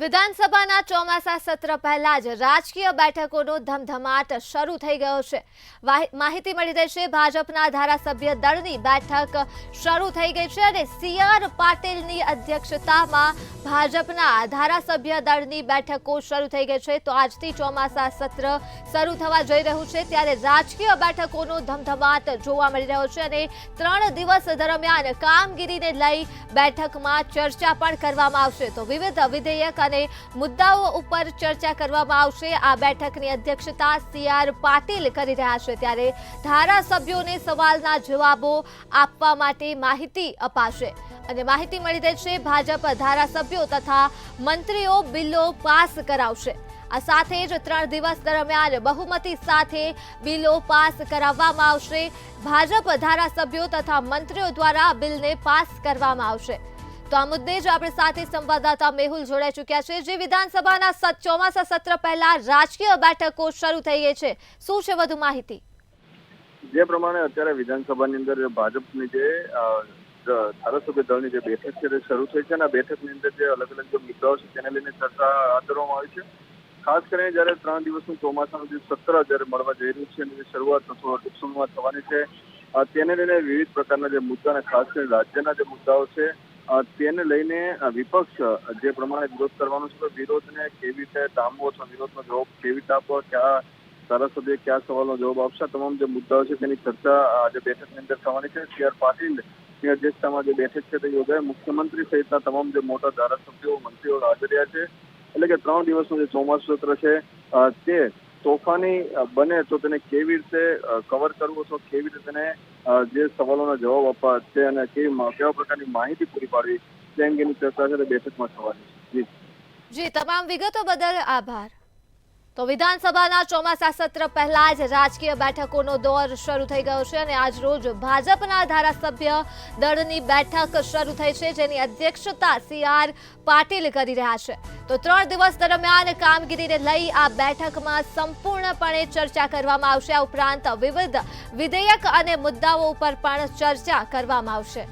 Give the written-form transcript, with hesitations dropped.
વિધાનસભાના ચોમાસા સત્ર પહેલા જ રાજકીય બેઠકોનો ધમધમાટ શરૂ થઈ ગયો છે। માહિતી મળી રહી છે ભાજપના ધારાસભ્ય દળની બેઠક શરૂ થઈ ગઈ છે અને સીઆર પાટીલની અધ્યક્ષતામાં ભાજપના ધારાસભ્ય દળની બેઠકો શરૂ થઈ ગઈ છે। તો આજથી ચોમાસા સત્ર શરૂ થવા જઈ રહ્યું છે ત્યારે રાજકીય બેઠકોનો ધમધમાટ જોવા મળી રહ્યો છે અને 3 દિવસ દરમિયાન કામગીરીને લઈ બેઠકમાં ચર્ચા પણ કરવામાં આવશે। તો વિવિધ વિધેયક અને મુદ્દાઓ ઉપર ચર્ચા કરવામાં આવશે। આ બેઠકની અધ્યક્ષતા સીઆર પાટીલ કરી રહ્યા છે ત્યારે ધારાસભ્યોને સવાલના જવાબો આપવા માટે માહિતી અપાશે અને માહિતી મળી રહી છે ભાજપ ધારાસભ્યો તથા મંત્રીઓ બિલો પાસ કરાવશે। આ સાથે જ 3 દિવસ દરમિયાન બહુમતી સાથે બિલો પાસ કરાવવામાં આવશે। ભાજપ ધારાસભ્યો તથા મંત્રીઓ દ્વારા બિલને પાસ કરવામાં આવશે। તો આ મુદ્દે જ આપણી સાથે સંવાદદાતા મેહુલ જોડાઈ ચૂક્યા છે જે વિધાનસભાના ચોમાસા સત્ર પહેલા રાજકીય બેઠકો શરૂ થઈ ગઈ છે। શું છે વધુ માહિતી? જે પ્રમાણે અત્યારે વિધાનસભાની અંદર ભાજપની જે ધારાસભ્ય દળની જે બેઠક છે તે શરૂ થઈ છે અને આ બેઠકની અંદર જે અલગ અલગ જે મુદ્દાઓ છે તેને લઈને ચર્ચા હાથ ધરવામાં આવી છે। ખાસ કરીને જ્યારે 3 દિવસનું ચોમાસાનું જે સત્ર જ્યારે મળવા જઈ રહ્યું છે એની શરૂઆત ટૂંક સમયમાં થવાની છે તેને લઈને વિવિધ પ્રકારના જે મુદ્દા અને ખાસ કરીને રાજ્યના જે મુદ્દાઓ છે તેને લઈને વિપક્ષ જે પ્રમાણે વિરોધ કરવાનો છે તો વિરોધને કેવી રીતે ડામવો છે, વિરોધનો જવાબ કેવી રીતે આપવો, કયા ધારાસભ્ય કયા સવાલનો જવાબ આપશે, તમામ જે મુદ્દાઓ છે તેની ચર્ચા આજે બેઠકની અંદર થવાની છે। સીઆર પાટીલની અધ્યક્ષતામાં જે બેઠક છે તે યોજાય મુખ્યમંત્રી સહિતના તમામ જે મોટા ધારાસભ્યો મંત્રીઓ હાજર રહ્યા છે। એટલે કે 3 દિવસનું જે ચોમાસું સત્ર છે તે તોફાની બને તો તેને કેવી રીતે કવર કરવો છે, કેવી રીતે તેને જે સવાલોના જવાબ આપવા છે અને કેવા પ્રકારની માહિતી પૂરી પાડવી તે અંગેની ચર્ચા છે તે બેઠકમાં થવાની છે। જી તમામ વિગતો બદલ આભાર। તો વિધાનસભાના ચોમાસા સત્ર પહેલા જ રાજકીય બેઠકોનો દોર શરૂ થઈ ગયો છે અને આજ રોજ ભાજપના ધારાસભ્ય દળની બેઠક શરૂ થઈ છે જેની અધ્યક્ષતા સીઆર પાટીલ કરી રહ્યા છે। તો 3 દિવસ દરમિયાન કામગીરીને લઈ આ બેઠકમાં સંપૂર્ણપણે ચર્ચા કરવામાં આવશે। આ ઉપરાંત વિવિધ વિધેયક અને મુદ્દાઓ ઉપર પણ ચર્ચા કરવામાં આવશે।